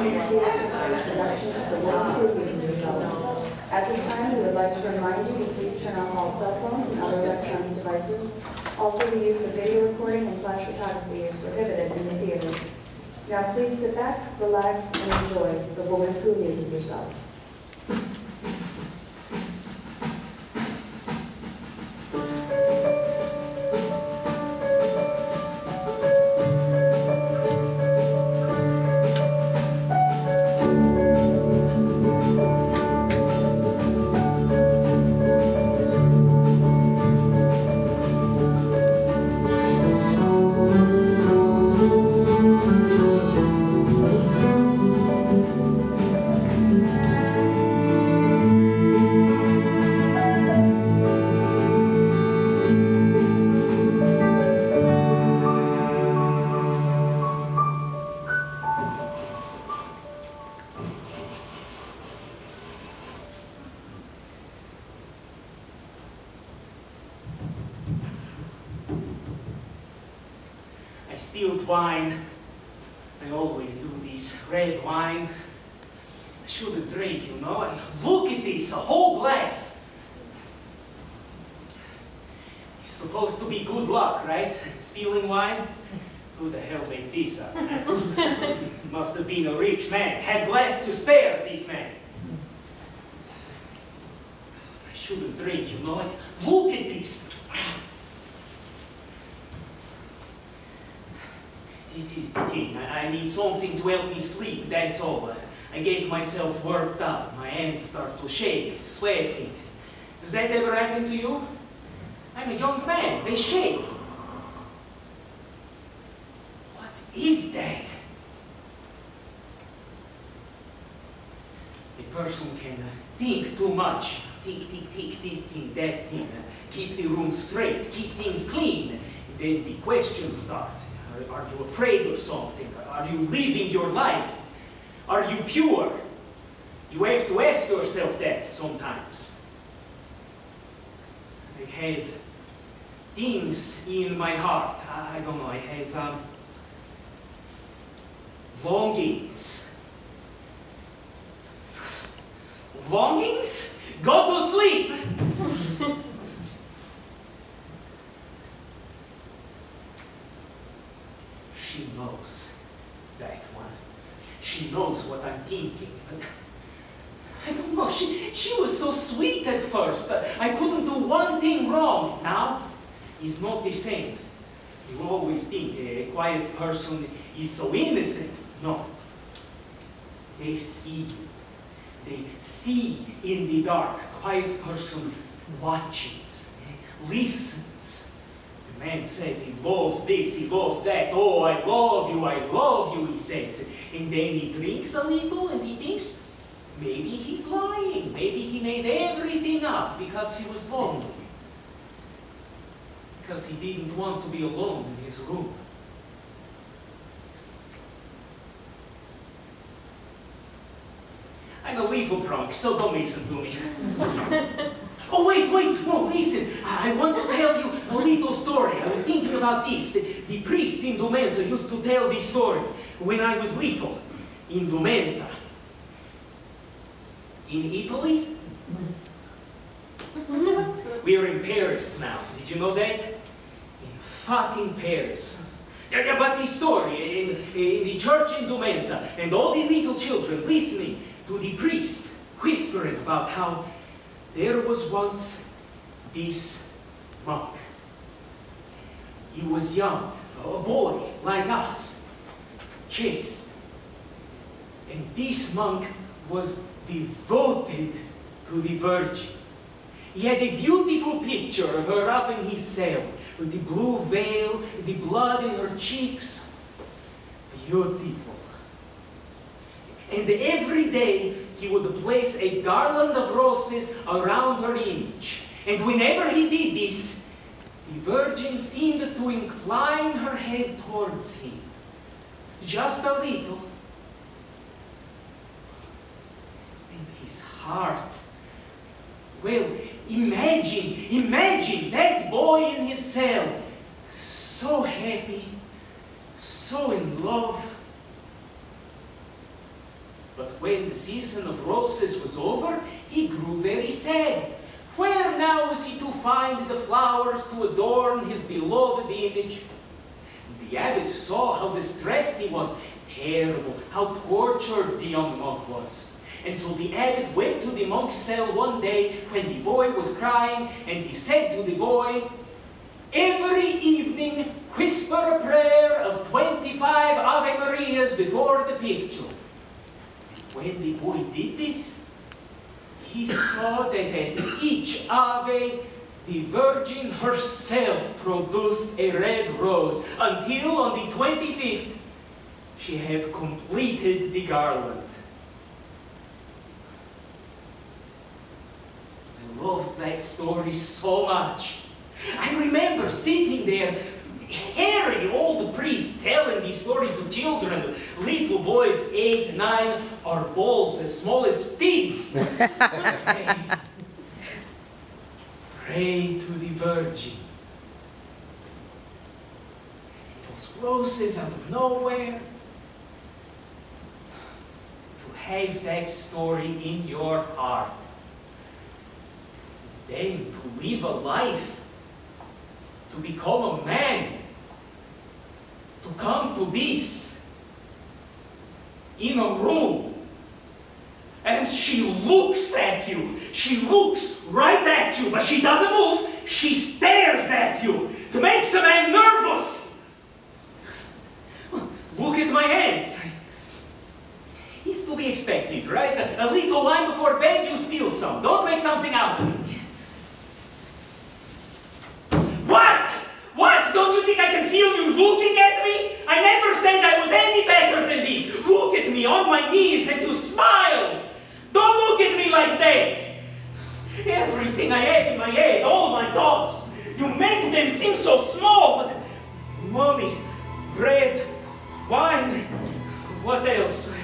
Productions for Worthington Music Yourself. At this time, we would like to remind you to please turn off all cell phones and other electronic devices. Also, the use of video recording and flash photography is prohibited in the theater. Now please sit back, relax, and enjoy The Woman Who Amuses Herself. Spilled wine. I always do this. Red wine. I shouldn't drink, you know. Look at this, a whole glass. It's supposed to be good luck, right? Spilling wine. Who the hell made this up? Must have been a rich man. Had glass to spare, this man. I shouldn't drink, you know. Look at this. This is the thing. I need something to help me sleep, that's all. I get myself worked up. My hands start to shake, sweating. Does that ever happen to you? I'm a young man. They shake. What is that? A person can think too much. Think, this thing, that thing. Keep the room straight, keep things clean. Then the questions start. Are you afraid of something? Are you living your life? Are you pure? You have to ask yourself that sometimes. I have things in my heart. I don't know, I have longings. Longings? Go to sleep! She knows that one. She knows what I'm thinking, but I don't know. She was so sweet at first. I couldn't do one thing wrong. Now, it's not the same. You always think a quiet person is so innocent. No. They see you. They see in the dark. A quiet person watches, listens. The man says he loves this, he loves that. Oh, I love you, he says. And then he drinks a little and he thinks, maybe he's lying. Maybe he made everything up because he was lonely. Because he didn't want to be alone in his room. I'm a little drunk, so don't listen to me. Oh, wait, no, listen. I want to tell you a little story. I was thinking about this. The priest in Dumenza used to tell this story when I was little. In Dumenza. In Italy? We're in Paris now. Did you know that? In fucking Paris. Yeah, but this story, in the church in Dumenza, and all the little children listening to the priest whispering about how there was once this monk. He was young, a boy like us, chaste. And this monk was devoted to the Virgin. He had a beautiful picture of her up in his cell, with the blue veil, the blood in her cheeks. Beautiful. And every day, he would place a garland of roses around her image. And whenever he did this, the Virgin seemed to incline her head towards him. Just a little. And his heart, well, imagine that boy in his cell, so happy, so in love. But when the season of roses was over, he grew very sad. Where now was he to find the flowers to adorn his beloved image? The abbot saw how distressed he was. Terrible, how tortured the young monk was. And so the abbot went to the monk's cell one day when the boy was crying, and he said to the boy, "Every evening whisper a prayer of 25 Ave Marias before the picture." When the boy did this, he saw that at each Ave, the Virgin herself produced a red rose, until on the 25th, she had completed the garland. I loved that story so much. I remember sitting there, Harry, all the priests, telling the story to children, little boys 8, 9, or balls as small as figs. Pray to the Virgin. Those roses out of nowhere. To have that story in your heart. Then to live a life. To become a man. To come to this. In a room. And she looks at you. She looks right at you, but she doesn't move. She stares at you. It makes a man nervous. Look at my hands. It's to be expected, right? A little wine before bed, you spill some. Don't make something out of it. What? What? Don't you think I can feel you looking at me? I never said I was any better than this. Look at me on my knees and you smile. Don't look at me like that. Everything I have in my head, all my thoughts, you make them seem so small. But money, bread, wine, what else?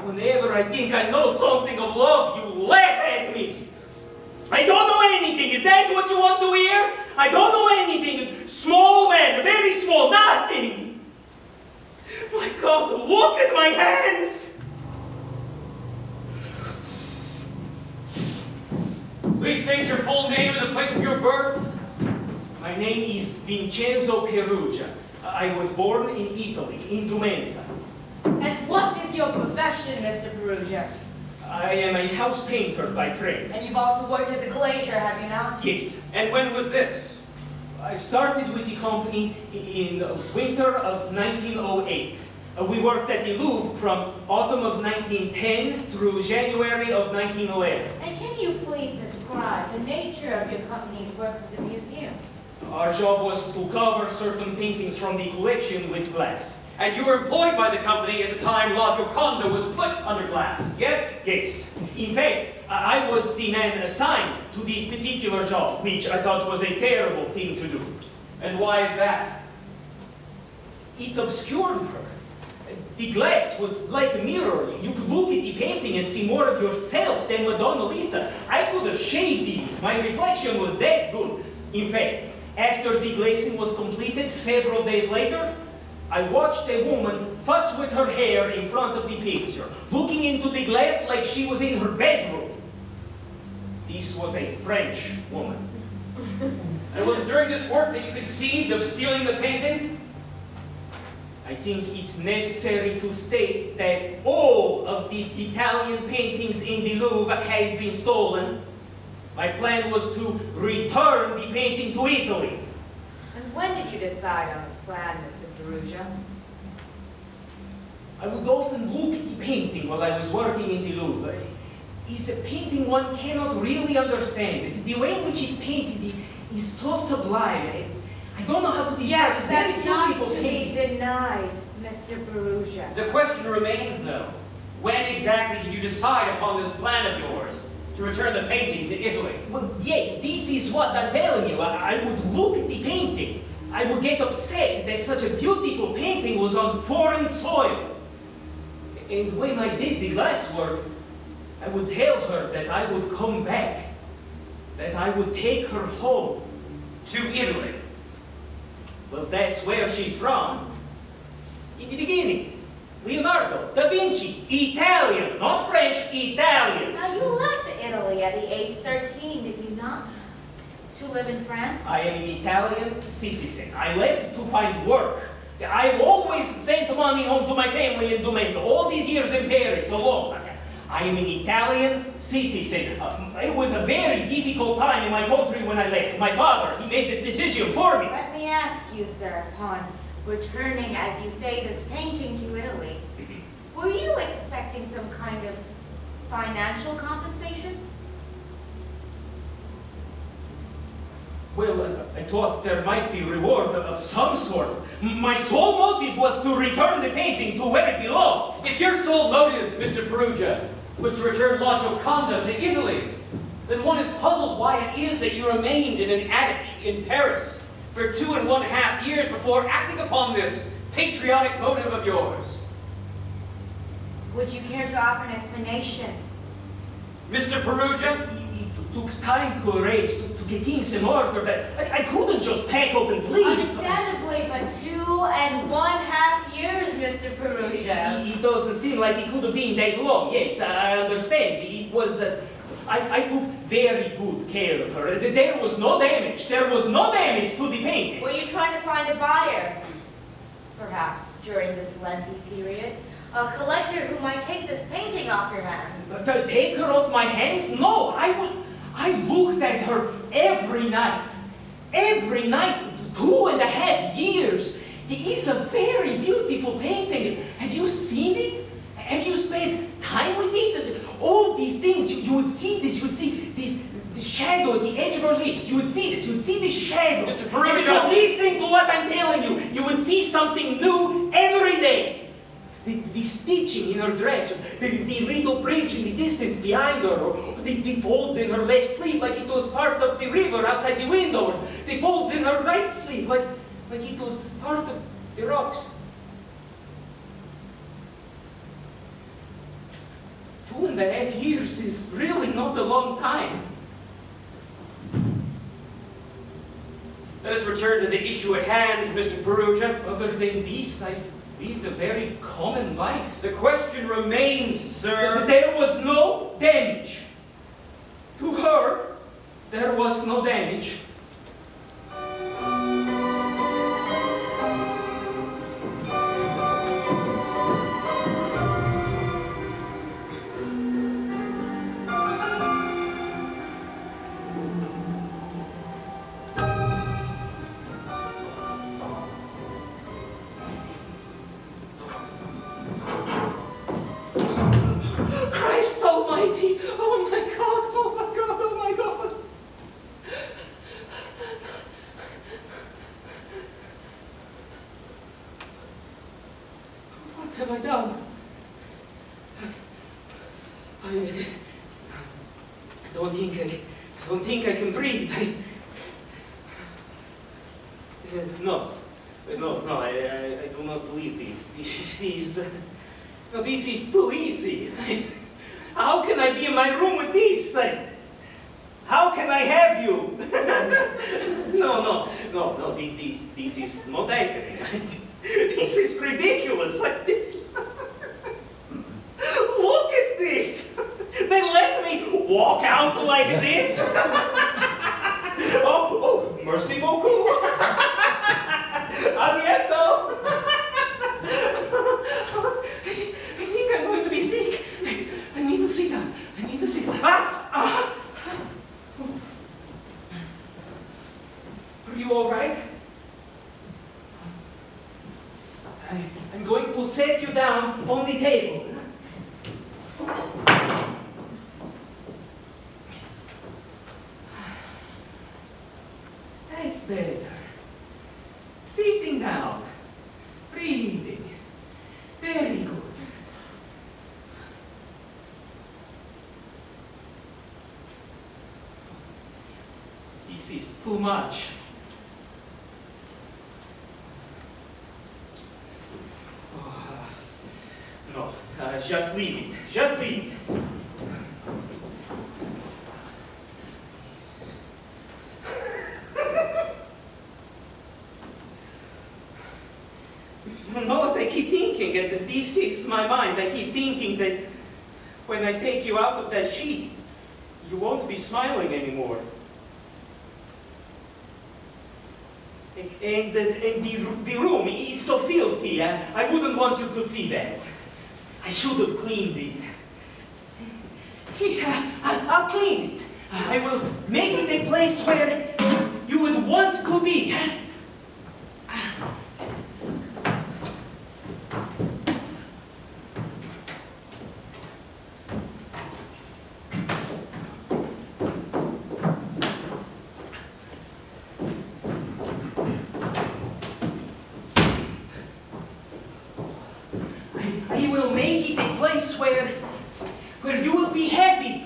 Whenever I think I know something of love, you laugh at me. I don't know anything. Is that what you want to hear? I don't know anything. Small man, very small, nothing. My God, look at my hands. Please state your full name and the place of your birth. My name is Vincenzo Perugia. I was born in Italy, in Dumenza. And what is your profession, Mr. Perugia? I am a house painter by trade. And you've also worked as a glazier, have you not? Yes. And when was this? I started with the company in the winter of 1908. We worked at the Louvre from autumn of 1910 through January of 1911. And can you please describe the nature of your company's work at the museum? Our job was to cover certain paintings from the collection with glass. And you were employed by the company at the time La Gioconda was put under glass, yes? Yes. In fact, I was the man assigned to this particular job, which I thought was a terrible thing to do. And why is that? It obscured her. The glass was like a mirror. You could look at the painting and see more of yourself than Madonna Lisa. I could have shaved it. My reflection was that good. In fact, after the glazing was completed, several days later, I watched a woman fuss with her hair in front of the picture, looking into the glass like she was in her bedroom. This was a French woman. And was it during this work that you conceived of stealing the painting? I think it's necessary to state that all of the Italian paintings in the Louvre have been stolen. My plan was to return the painting to Italy. And when did you decide on this plan, Mr. Perugia? I would often look at the painting while I was working in the Louvre. It's a painting one cannot really understand. The way in which it's painted is so sublime. I don't know how to describe it. Yes, It's very that's not beautiful to be painting. denied, Mr. Perugia. The question remains, though. When exactly did you decide upon this plan of yours to return the painting to Italy? Well, yes, this is what I'm telling you. I would look at the painting. I would get upset that such a beautiful painting was on foreign soil. And when I did the glass work, I would tell her that I would come back, that I would take her home. To Italy. Well, that's where she's from. In the beginning, Leonardo, Da Vinci, Italian, not French, Italian. Now, you left Italy at the age 13, did you not? To live in France? I am an Italian citizen. I left to find work. I've always sent money home to my family in Dumenza, all these years in Paris alone. I am an Italian citizen. It was a very difficult time in my country when I left. My father, he made this decision for me. Let me ask you, sir, upon returning, as you say, this painting to Italy, were you expecting some kind of financial compensation? Well, I thought there might be reward of some sort. My sole motive was to return the painting to where it belonged. If your sole motive, Mr. Perugia, was to return La Gioconda to Italy, then one is puzzled why it is that you remained in an attic in Paris for 2.5 years before acting upon this patriotic motive of yours. Would you care to offer an explanation? Mr. Perugia? It took time to arrange, to get things in order, but I couldn't just pack up and leave. Understandably, but 2.5 years, Mr. Perugia. It doesn't seem like it could have been that long. Yes, I understand. It was... I took very good care of her. There was no damage. There was no damage to the painting. Were you trying to find a buyer? Perhaps during this lengthy period? A collector who might take this painting off your hands? Take her off my hands? No, I looked at her every night. Every night, 2.5 years. It is a very beautiful painting. Have you seen it? Have you spent time with it? All these things, you would see this, you would see this shadow at the edge of her lips. You would see this, you would see this shadow. Mr. Perugia! If you would listen to what I'm telling you, you would see something new every day. The stitching in her dress, the little bridge in the distance behind her, or the folds in her left sleeve like it was part of the river outside the window, or the folds in her right sleeve like it was part of the rocks. 2.5 years is really not a long time. Let us return to the issue at hand, Mr. Perugia. Other than this, I've lived a very common life. The question remains, sir. There was no damage. To her, there was no damage. What have I done? I don't think I can breathe. No, I do not believe this. This is too easy. How can I be in my room with this? How can I have you? No, this is not happening. This is ridiculous. Look at this. They let me walk out like this. Oh, merci beaucoup. Abiento. I think I'm going to be sick. I need to sit down. I need to sit down. Are you all right? I'm going to set you down on the table. That's better. Sitting down. Breathing. Very good. This is too much. No, just leave it. Just leave it. You know what I keep thinking? thinking, and this is my mind, I keep thinking that when I take you out of that sheet, you won't be smiling anymore. And the room is so filthy, I wouldn't want you to see that. I should have cleaned it. See, I'll clean it. I will make it a place where you would want to be. I will make it a place where you will be happy.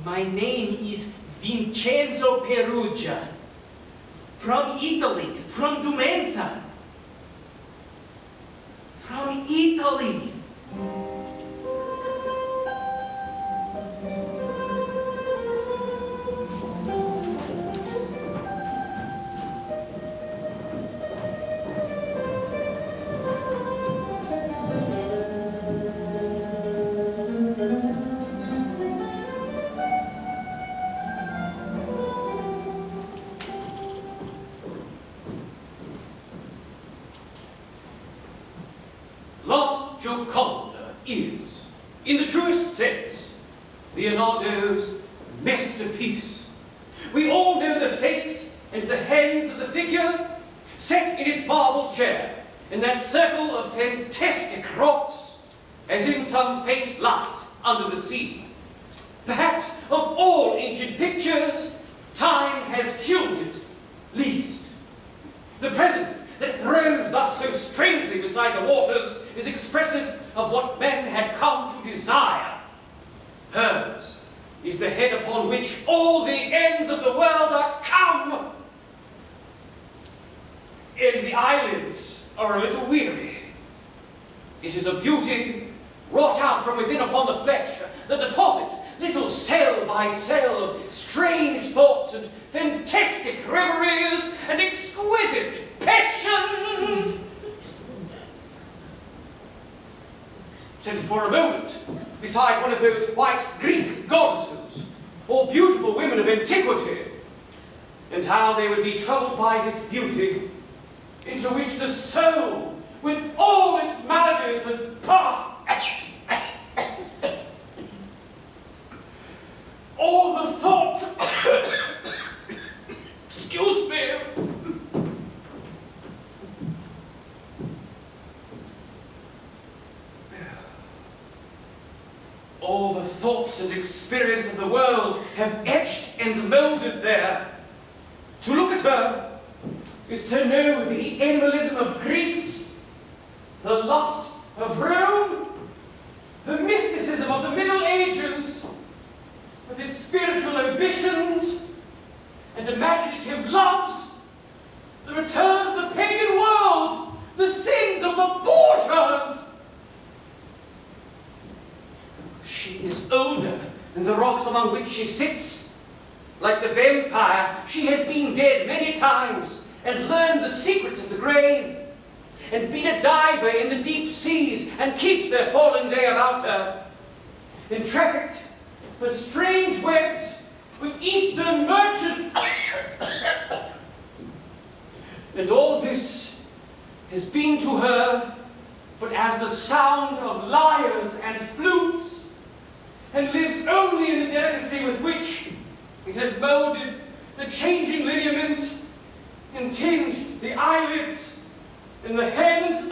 My name is Vincenzo Perugia, from Italy, from Dumenza, from Italy. Gioconda is, in the truest sense, Leonardo's masterpiece. We all know the face and the hands of the figure set in its marble chair in that circle of fantastic rocks, as in some faint light under the sea. Perhaps of all ancient pictures, time has chilled it least. The presence that rose thus so strangely beside the waters is expressive of what men had come to desire. Hers is the head upon which all the ends of the world are come. And the eyelids are a little weary. It is a beauty wrought out from within upon the flesh, that deposits little cell by cell of strange thoughts and fantastic reveries and exquisite passions. Sit for a moment beside one of those white Greek goddesses, or beautiful women of antiquity, and how they would be troubled by this beauty, into which the soul, with all its maladies, has passed. All the thoughts, excuse me, all the thoughts and experience of the world have etched and molded there. To look at her is to know the animalism of Greece, the lust of Rome, the mysticism of the Middle Ages, with its spiritual ambitions and imaginative loves, the return of the pagan world, the sins of the Borgias. She is older than the rocks among which she sits. Like the vampire, she has been dead many times, and learned the secrets of the grave, and been a diver in the deep seas, and keeps their falling day about her, and trafficked for strange webs with Eastern merchants. And all this has been to her but as the sound of lyres and flutes, and lives only in the delicacy with which it has molded the changing lineaments, and tinged the eyelids and the hands.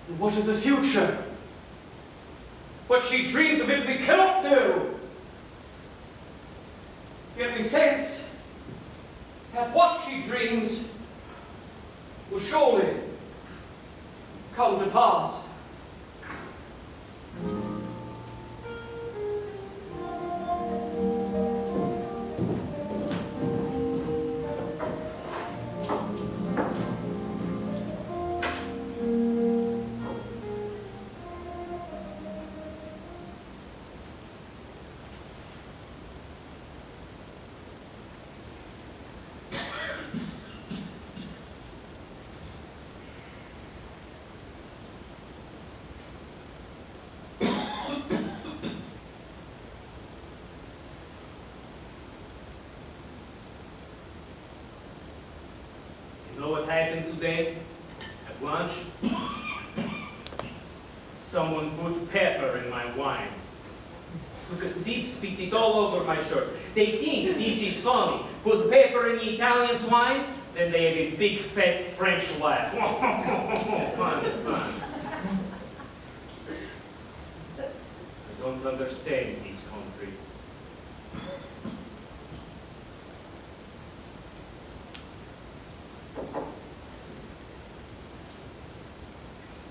And what of the future? What she dreams of it we cannot know. Yet we sense that what she dreams will surely come to pass. You know what happened today at lunch? Someone put pepper in my wine. Took a sip, spit it all over my shirt. They think this is funny. Put pepper in the Italian's wine, then they have a big fat French laugh. Fun, fun. I don't understand this country.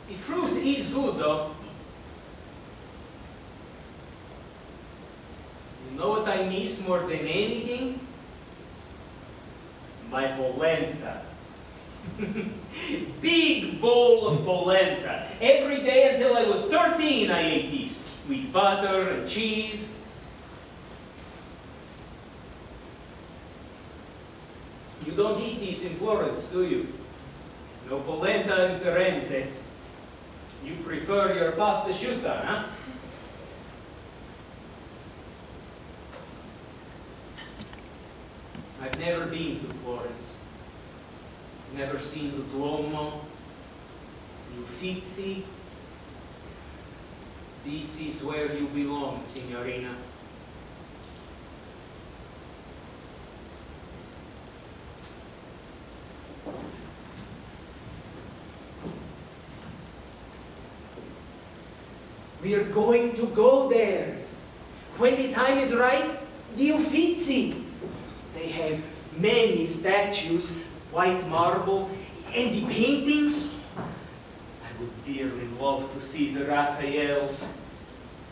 The fruit is good, though. You know what I miss more than anything? My polenta. Big bowl of polenta. Every day until I was 13 I ate these, with butter and cheese. You don't eat these in Florence, do you? No polenta in Firenze. You prefer your pasta asciutta, huh? I've never been to Florence. Never seen the Duomo, the Uffizi. This is where you belong, signorina. We are going to go there. When the time is right, the Uffizi. They have many statues, white marble, and the paintings. I would dearly love to see the Raphaels.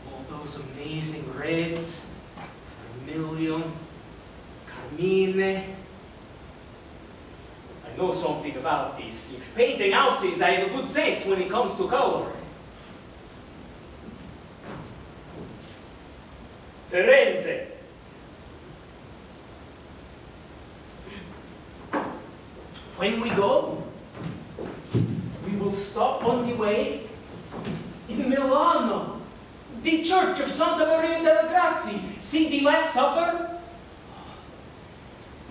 All those amazing reds, vermilion, carmine. I know something about this. Painting houses, I have a good sense when it comes to color. Firenze. When we go, we will stop on the way in Milano, the Church of Santa Maria delle Grazie. See the Last Supper?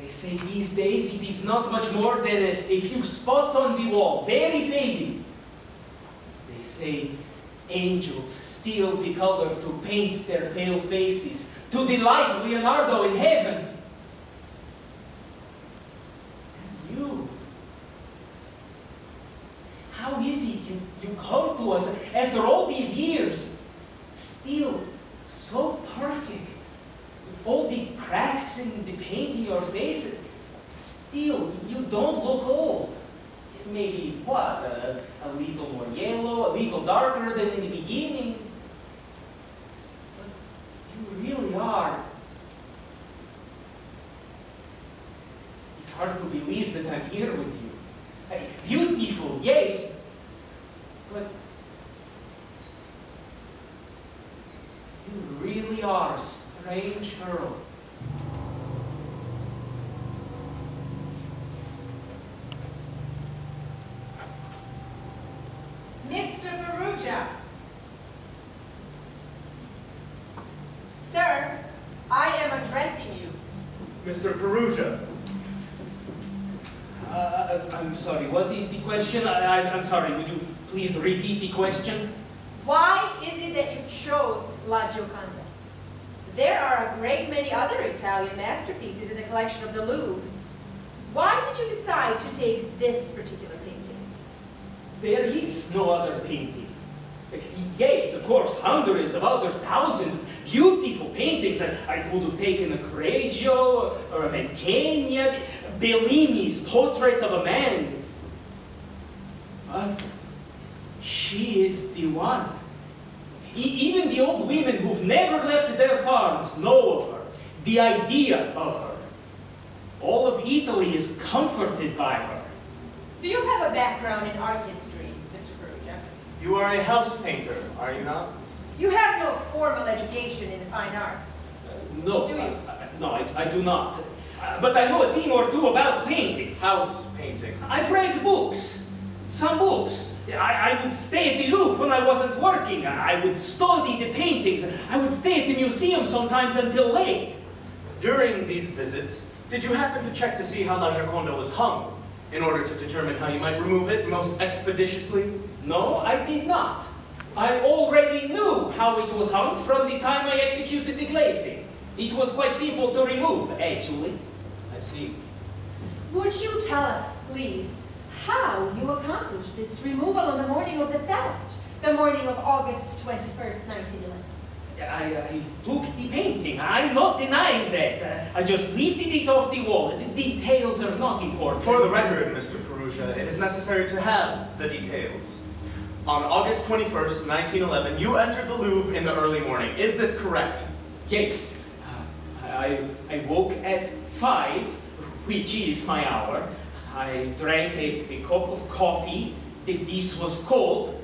They say these days it is not much more than a few spots on the wall, very fading. They say angels steal the color to paint their pale faces, to delight Leonardo in heaven. And you, how is it you come to us after all these years, still so perfect, with all the cracks in the paint in your face, still you don't look old. Maybe, what, a little more yellow, a little darker than in the beginning. But you really are. It's hard to believe that I'm here with you. Beautiful, yes, but you really are a strange girl. Mr. Perugia. I'm sorry, what is the question? I'm sorry, would you please repeat the question? Why is it that you chose La Gioconda? There are a great many other Italian masterpieces in the collection of the Louvre. Why did you decide to take this particular painting? There is no other painting. Yes, of course, hundreds of others, thousands, beautiful paintings. I could have taken a Correggio or a Mantegna, Bellini's Portrait of a Man. But she is the one. Even the old women who've never left their farms know of her, the idea of her. All of Italy is comforted by her. Do you have a background in art history, Mr. Perugia? You are a house painter, are you not? You have no formal education in the fine arts. No, Do you? no, I do not. But I know a thing or two about painting. House painting. I've read books, some books. I would stay at the Louvre when I wasn't working. I would study the paintings. I would stay at the museum sometimes until late. During these visits, did you happen to check to see how La Gioconda was hung, in order to determine how you might remove it most expeditiously? No, I did not. I already knew how it was hung from the time I executed the glazing. It was quite simple to remove, actually. I see. Would you tell us, please, how you accomplished this removal on the morning of the theft, the morning of August 21st, 1911? I took the painting. I'm not denying that. I just lifted it off the wall. The details are not important. For the record, Mr. Perugia, it is necessary to have the details. On August 21st, 1911, you entered the Louvre in the early morning. Is this correct? Yes. I woke at 5, which is my hour. I drank a cup of coffee. This was cold.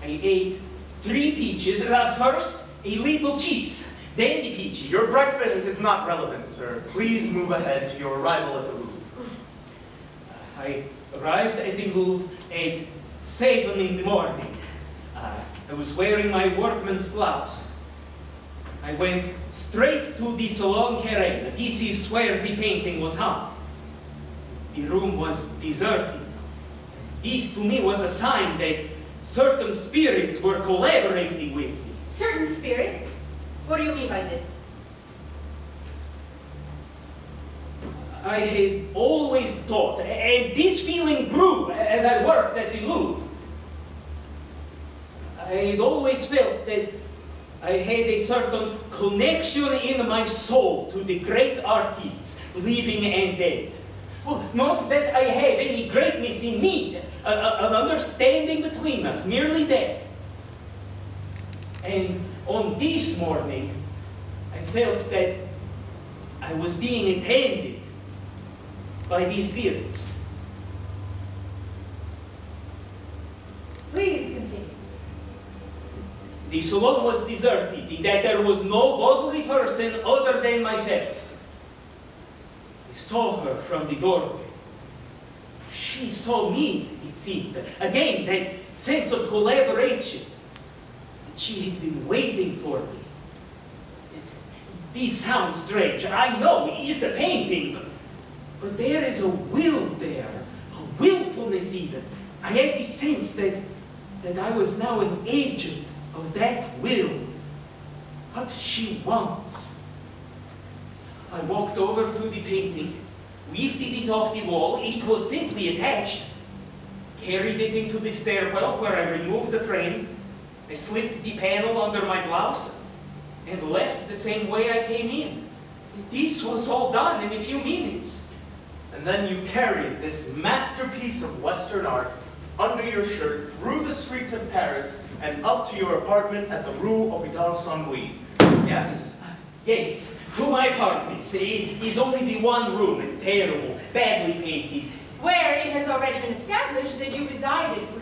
I ate 3 peaches. First, a little cheese, then the peaches. Your breakfast is not relevant, sir. Please move ahead to your arrival at the Louvre. I arrived at the Louvre at 7 in the morning. I was wearing my workman's blouse. I went straight to the Salon Carré. This is where the painting was hung. The room was deserted. This to me was a sign that certain spirits were collaborating with me. Certain spirits? What do you mean by this? I had always thought, and this feeling grew as I worked at the Louvre. I had always felt that I had a certain connection in my soul to the great artists, living and dead. Well, not that I have any greatness in me, an understanding between us, merely that. And on this morning, I felt that I was being attended by these spirits. Please continue. The salon was deserted, in that there was no bodily person other than myself. I saw her from the doorway. She saw me, it seemed. Again, that sense of collaboration. And she had been waiting for me. This sounds strange. I know it is a painting, but there is a will there, a willfulness even. I had the sense that I was now an agent of that will. What she wants. I walked over to the painting, lifted it off the wall. It was simply attached. Carried it into the stairwell where I removed the frame. I slipped the panel under my blouse and left the same way I came in. This was all done in a few minutes. And then you carried this masterpiece of Western art under your shirt through the streets of Paris and up to your apartment at the Rue Hôpital Saint-Louis. Yes? Yes, to my apartment. It is only the one room, terrible, badly painted. Where it has already been established that you resided for